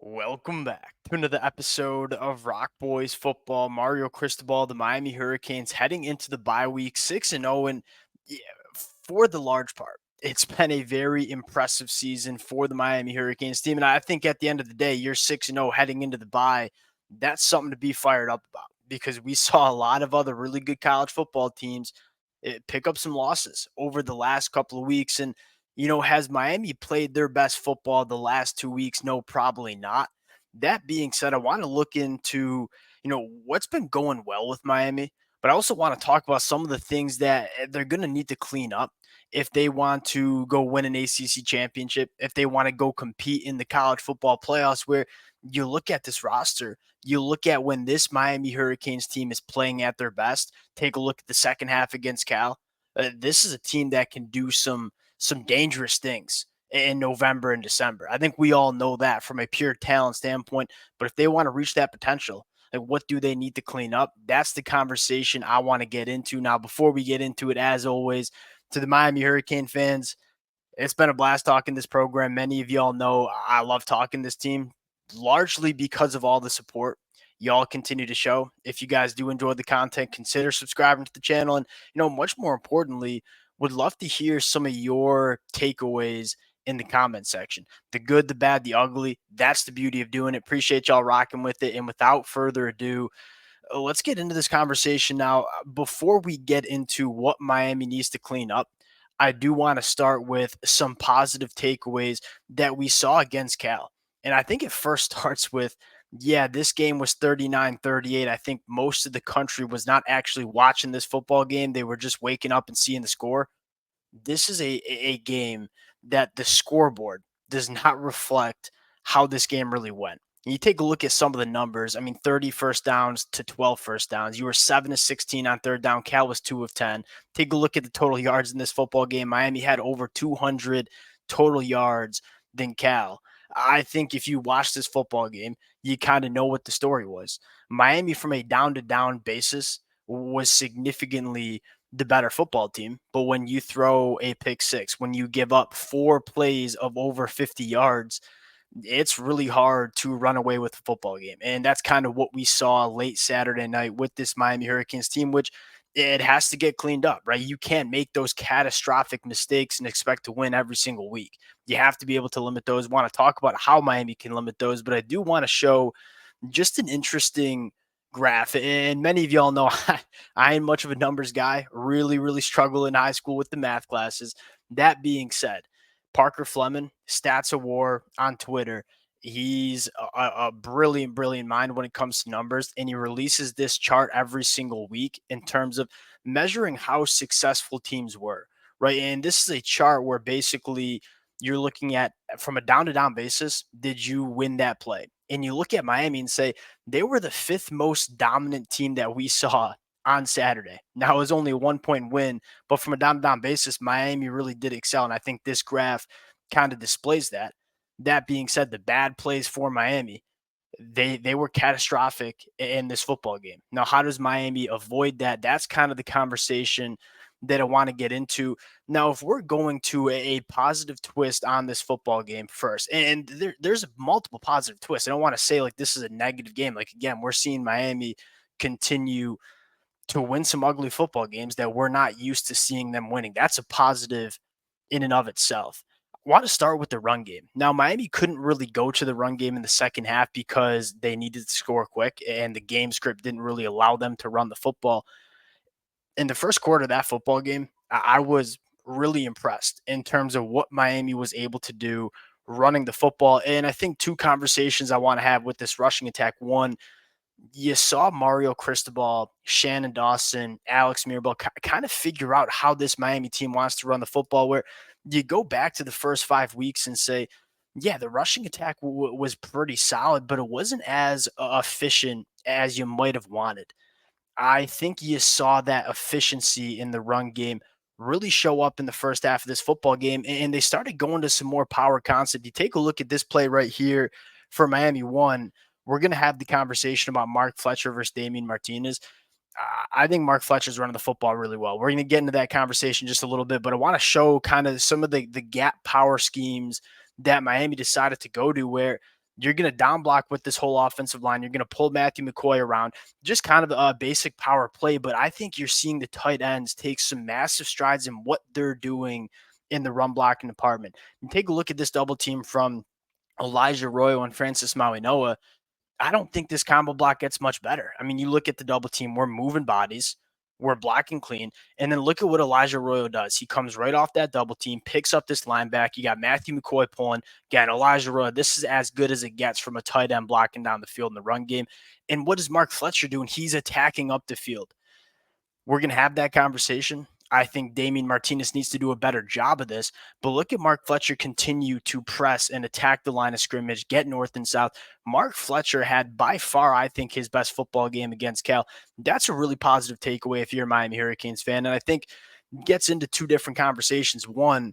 Welcome back to another episode of Rock Boys Football. Mario Cristobal, the Miami Hurricanes, heading into the bye week 6-0. And yeah, for the large part, it's been a very impressive season for the Miami Hurricanes team. And I think at the end of the day, you're 6-0 heading into the bye. That's something to be fired up about because we saw a lot of other really good college football teams pick up some losses over the last couple of weeks. And has Miami played their best football the last 2 weeks? No, probably not. That being said, I want to look into, what's been going well with Miami, but I also want to talk about some of the things that they're going to need to clean up if they want to go win an ACC championship, if they want to go compete in the college football playoffs, where you look at this roster, you look at when this Miami Hurricanes team is playing at their best. Take a look at the second half against Cal. This is a team that can do some dangerous things in November and December. I think we all know that from a pure talent standpoint. But if they want to reach that potential, like what do they need to clean up? That's the conversation I want to get into. Now, before we get into it, as always, to the Miami Hurricane fans, it's been a blast talking this program. Many of y'all know I love talking this team largely because of all the support y'all continue to show. If you guys do enjoy the content, consider subscribing to the channel. And, much more importantly, would love to hear some of your takeaways in the comment section. The good, the bad, the ugly. That's the beauty of doing it. Appreciate y'all rocking with it. And without further ado, let's get into this conversation now. Before we get into what Miami needs to clean up, I do want to start with some positive takeaways that we saw against Cal. And I think it first starts with, yeah, this game was 39-38. I think most of the country was not actually watching this football game. They were just waking up and seeing the score. This is a game that the scoreboard does not reflect how this game really went. You take a look at some of the numbers. I mean, 30 first downs to 12 first downs. You were 7 of 16 on third down. Cal was 2 of 10. Take a look at the total yards in this football game. Miami had over 200 total yards than Cal. I think if you watch this football game, you kind of know what the story was. Miami, from a down to down basis, was significantly the better football team. But when you throw a pick six, when you give up 4 plays of over 50 yards, it's really hard to run away with the football game. And that's kind of what we saw late Saturday night with this Miami Hurricanes team, which it has to get cleaned up, right? You can't make those catastrophic mistakes and expect to win every single week. You have to be able to limit those. Want to talk about how Miami can limit those, but I do want to show just an interesting graph. And many of y'all know I ain't much of a numbers guy, really struggle in high school with the math classes. That being said, Parker Fleming, Stats of War on Twitter. He's a brilliant mind when it comes to numbers, and he releases this chart every single week in terms of measuring how successful teams were, right? And this is a chart where basically you're looking at from a down to down basis, did you win that play? And you look at Miami and say they were the fifth most dominant team that we saw on Saturday. Now it was only a 1 point win, but from a down to down basis, Miami really did excel. And I think this graph kind of displays that. That being said, the bad plays for Miami, they were catastrophic in this football game. Now, how does Miami avoid that? That's kind of the conversation that I want to get into. Now, if we're going to a positive twist on this football game first, and there's multiple positive twists. I don't want to say like this is a negative game. Like again, we're seeing Miami continue to win some ugly football games that we're not used to seeing them winning. That's a positive in and of itself. I want to start with the run game. Now, Miami couldn't really go to the run game in the second half because they needed to score quick, and the game script didn't really allow them to run the football. In the first quarter of that football game, I was really impressed in terms of what Miami was able to do running the football. And I think two conversations I want to have with this rushing attack. One, you saw Mario Cristobal, Shannon Dawson, Alex Mirabel kind of figure out how this Miami team wants to run the football, where you go back to the first 5 weeks and say, yeah, the rushing attack was pretty solid, but it wasn't as efficient as you might have wanted. I think you saw that efficiency in the run game really show up in the first half of this football game, and they started going to some more power concept. You take a look at this play right here for Miami one. We're going to have the conversation about Mark Fletcher versus Damian Martinez. I think Mark Fletcher's running the football really well. We're going to get into that conversation just a little bit, but I want to show kind of some of the gap power schemes that Miami decided to go to, where You're going to down block with this whole offensive line. You're going to pull Matthew McCoy around, just kind of a basic power play. But I think you're seeing the tight ends take some massive strides in what they're doing in the run blocking department. And take a look at this double team from Elijah Royo and Francis Mauinoa. I don't think this combo block gets much better. I mean, you look at the double team, we're moving bodies, we're blocking clean, and then look at what Elijah Royo does. He comes right off that double team, picks up this linebacker. You got Matthew McCoy pulling. Again, Elijah Royo, this is as good as it gets from a tight end blocking down the field in the run game. And what is Mark Fletcher doing? He's attacking up the field. We're going to have that conversation. I think Damian Martinez needs to do a better job of this. But look at Mark Fletcher continue to press and attack the line of scrimmage, get north and south. Mark Fletcher had by far, I think, his best football game against Cal. That's a really positive takeaway if you're a Miami Hurricanes fan. And I think gets into two different conversations. One,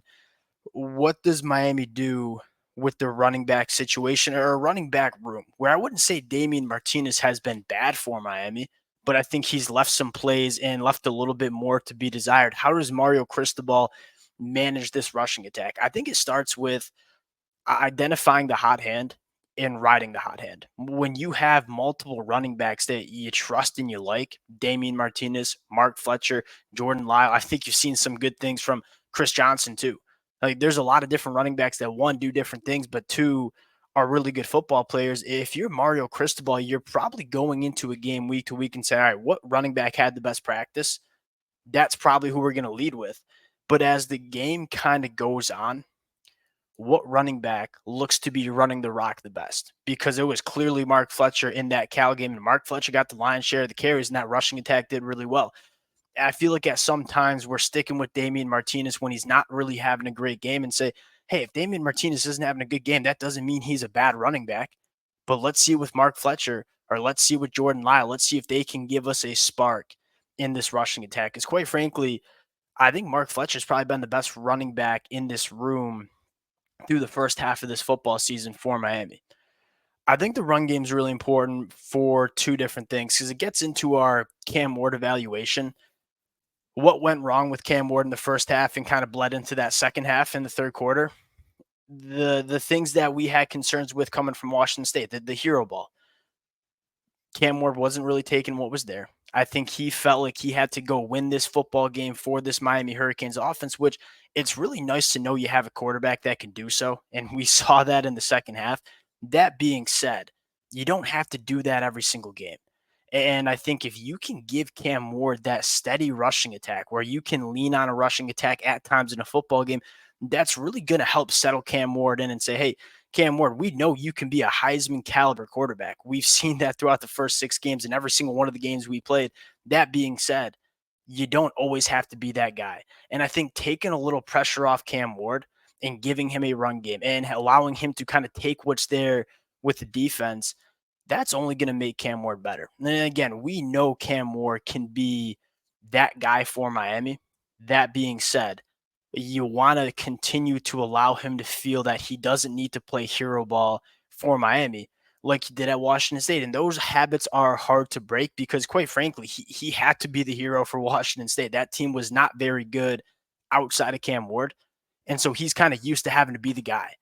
what does Miami do with their running back situation or a running back room? Where I wouldn't say Damian Martinez has been bad for Miami, but I think he's left some plays and left a little bit more to be desired. How does Mario Cristobal manage this rushing attack? I think it starts with identifying the hot hand and riding the hot hand. When you have multiple running backs that you trust and you like, Damian Martinez, Mark Fletcher, Jordan Lyle, I think you've seen some good things from Chris Johnson too. Like there's a lot of different running backs that one do different things, but two are really good football players. If you're Mario Cristobal, you're probably going into a game week to week and say, all right, what running back had the best practice? That's probably who we're going to lead with. But as the game kind of goes on, what running back looks to be running the rock the best? Because it was clearly Mark Fletcher in that Cal game, and Mark Fletcher got the lion's share of the carries, and that rushing attack did really well. I feel like at some times we're sticking with Damian Martinez when he's not really having a great game and say, hey, if Damian Martinez isn't having a good game, that doesn't mean he's a bad running back. But let's see with Mark Fletcher or let's see with Jordan Lyle. Let's see if they can give us a spark in this rushing attack. Because quite frankly, I think Mark Fletcher's probably been the best running back in this room through the first half of this football season for Miami. I think the run game is really important for two different things because it gets into our Cam Ward evaluation. What went wrong with Cam Ward in the first half and kind of bled into that second half in the third quarter? The things that we had concerns with coming from Washington State, the hero ball. Cam Ward wasn't really taking what was there. I think he felt like he had to go win this football game for this Miami Hurricanes offense, which it's really nice to know you have a quarterback that can do so. And we saw that in the second half. That being said, you don't have to do that every single game. And I think if you can give Cam Ward that steady rushing attack where you can lean on a rushing attack at times in a football game, that's really going to help settle Cam Ward in and say, hey, Cam Ward, we know you can be a Heisman caliber quarterback. We've seen that throughout the first 6 games and every single one of the games we played. That being said, you don't always have to be that guy. And I think taking a little pressure off Cam Ward and giving him a run game and allowing him to kind of take what's there with the defense, that's only going to make Cam Ward better. And then again, we know Cam Ward can be that guy for Miami. That being said, you want to continue to allow him to feel that he doesn't need to play hero ball for Miami like he did at Washington State. And those habits are hard to break because, quite frankly, he had to be the hero for Washington State. That team was not very good outside of Cam Ward. And so he's kind of used to having to be the guy.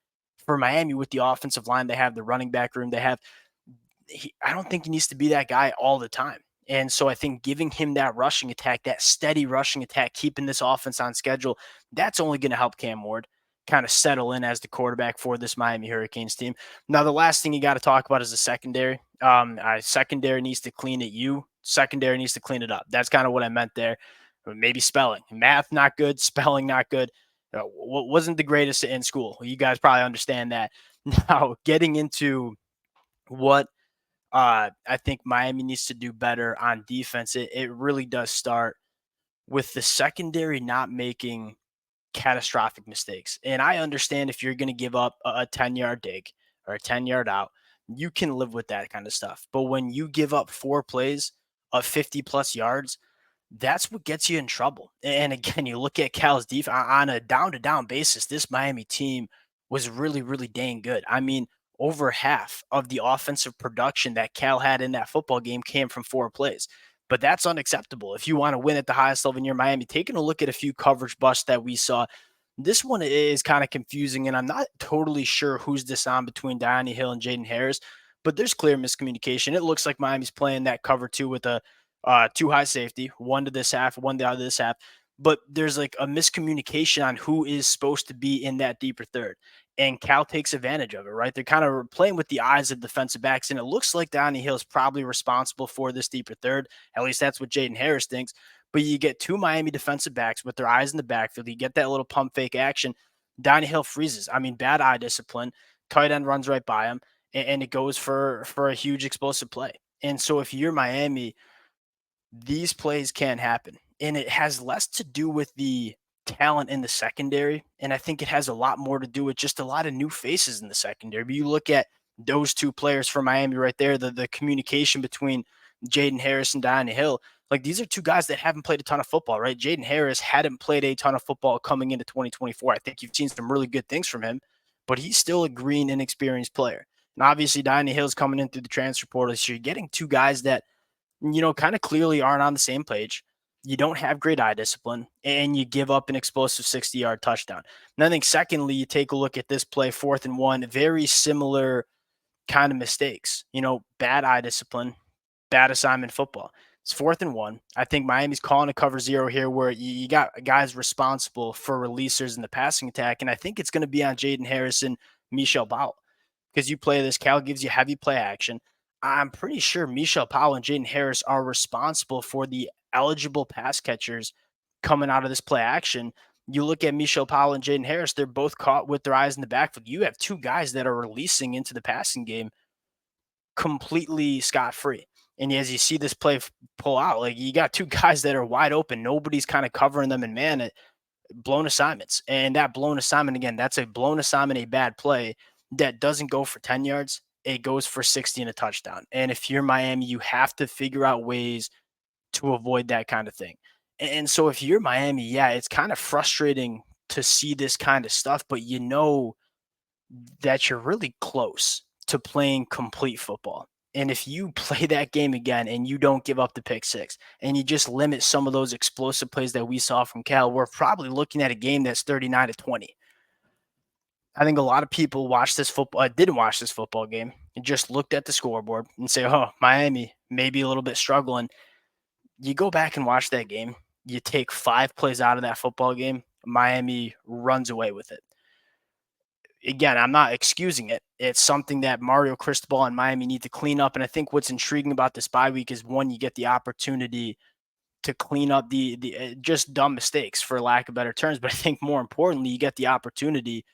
For Miami, with the offensive line, they have the running back room, they have I don't think he needs to be that guy all the time. And so I think giving him that rushing attack, that steady rushing attack, keeping this offense on schedule, that's only going to help Cam Ward kind of settle in as the quarterback for this Miami Hurricanes team. Now, the last thing you got to talk about is the secondary. Secondary needs to clean it. Secondary needs to clean it up. That's kind of what I meant there. Maybe spelling. Math, not good. Spelling, not good. Wasn't the greatest in school. You guys probably understand that. Now, getting into what I think Miami needs to do better on defense. It really does start with the secondary not making catastrophic mistakes. And I understand if you're going to give up a 10-yard dig or a 10-yard out, you can live with that kind of stuff. But when you give up 4 plays of 50 plus yards, that's what gets you in trouble. And again, you look at Cal's defense on a down to down basis, this Miami team was really, really dang good. I mean, over half of the offensive production that Cal had in that football game came from 4 plays. But that's unacceptable. If you want to win at the highest level in your Miami, taking a look at a few coverage busts that we saw, This one is kind of confusing, and I'm not totally sure who's this on between Diony Hill and Jaden Harris, but there's clear miscommunication. It looks like Miami's playing that cover two with a two high safety, one to this half, one to the other this half. But there's like a miscommunication on who is supposed to be in that deeper third. And Cal takes advantage of it, right? They're kind of playing with the eyes of defensive backs, and it looks like Diony Hill is probably responsible for this deeper third. At least that's what Jaden Harris thinks. But you get two Miami defensive backs with their eyes in the backfield. You get that little pump fake action. Donnie Hill freezes. I mean, bad eye discipline. Tight end runs right by him, and it goes for a huge explosive play. And so if you're Miami, these plays can happen. And it has less to do with the talent in the secondary. And I think it has a lot more to do with just a lot of new faces in the secondary. But you look at those two players for Miami right there, the communication between Jaden Harris and Diana Hill. Like these are two guys that haven't played a ton of football, right? Jaden Harris hadn't played a ton of football coming into 2024. I think you've seen some really good things from him, but he's still a green, inexperienced player. And obviously, Diana Hill's coming in through the transfer portal. So you're getting two guys that kind of clearly aren't on the same page. You don't have great eye discipline, and you give up an explosive 60-yard touchdown. And I think, secondly, you take a look at this play, 4th and 1, very similar kind of mistakes. Bad eye discipline, bad assignment football. It's 4th and 1. I think Miami's calling a cover zero here where you got guys responsible for releasers in the passing attack. And I think it's going to be on Jaden Harrison, Michelle Powell, because you play this. Cal gives you heavy play action. I'm pretty sure Michelle Powell and Jaden Harris are responsible for the eligible pass catchers coming out of this play action. You look at Michelle Powell and Jaden Harris, they're both caught with their eyes in the backfield. You have two guys that are releasing into the passing game completely scot free. And as you see this play pull out, like you got two guys that are wide open. Nobody's kind of covering them in man. Blown assignments. And that blown assignment, again, that's a blown assignment, a bad play that doesn't go for 10 yards. It goes for 60 and a touchdown. And if you're Miami, you have to figure out ways to avoid that kind of thing. And so if you're Miami, yeah, it's kind of frustrating to see this kind of stuff, but you know that you're really close to playing complete football. And if you play that game again and you don't give up the pick six and you just limit some of those explosive plays that we saw from Cal, we're probably looking at a game that's 39-20. I think a lot of people didn't watch this football game and just looked at the scoreboard and say, oh, Miami maybe a little bit struggling. You go back and watch that game. You take 5 plays out of that football game. Miami runs away with it. Again, I'm not excusing it. It's something that Mario Cristobal and Miami need to clean up. And I think what's intriguing about this bye week is, one, you get the opportunity to clean up the just dumb mistakes, for lack of better terms. But I think more importantly, you get the opportunity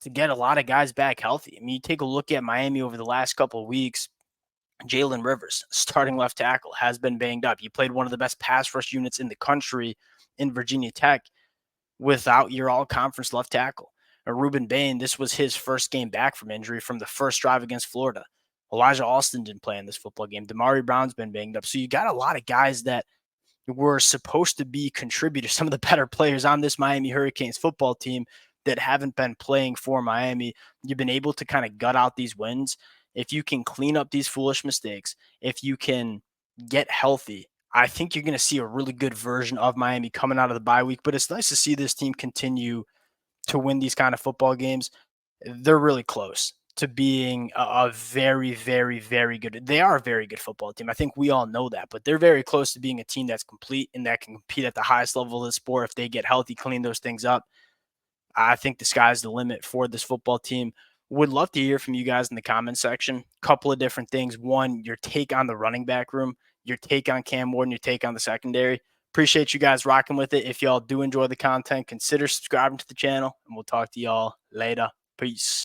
to get a lot of guys back healthy. I mean, you take a look at Miami over the last couple of weeks. Jalen Rivers, starting left tackle, has been banged up. You played one of the best pass rush units in the country in Virginia Tech without your all-conference left tackle. Ruben Bain, this was his first game back from injury from the first drive against Florida. Elijah Austin didn't play in this football game. Damari Brown's been banged up. So you got a lot of guys that were supposed to be contributors, some of the better players on this Miami Hurricanes football team that haven't been playing for Miami. You've been able to kind of gut out these wins. If you can clean up these foolish mistakes, if you can get healthy, I think you're going to see a really good version of Miami coming out of the bye week. But it's nice to see this team continue to win these kind of football games. They're really close to being a very, very, very good. They are a very good football team. I think we all know that, but they're very close to being a team that's complete and that can compete at the highest level of the sport. If they get healthy, clean those things up, I think the sky's the limit for this football team. Would love to hear from you guys in the comment section. Couple of different things. One, your take on the running back room, your take on Cam Ward, your take on the secondary. Appreciate you guys rocking with it. If y'all do enjoy the content, consider subscribing to the channel, and we'll talk to y'all later. Peace.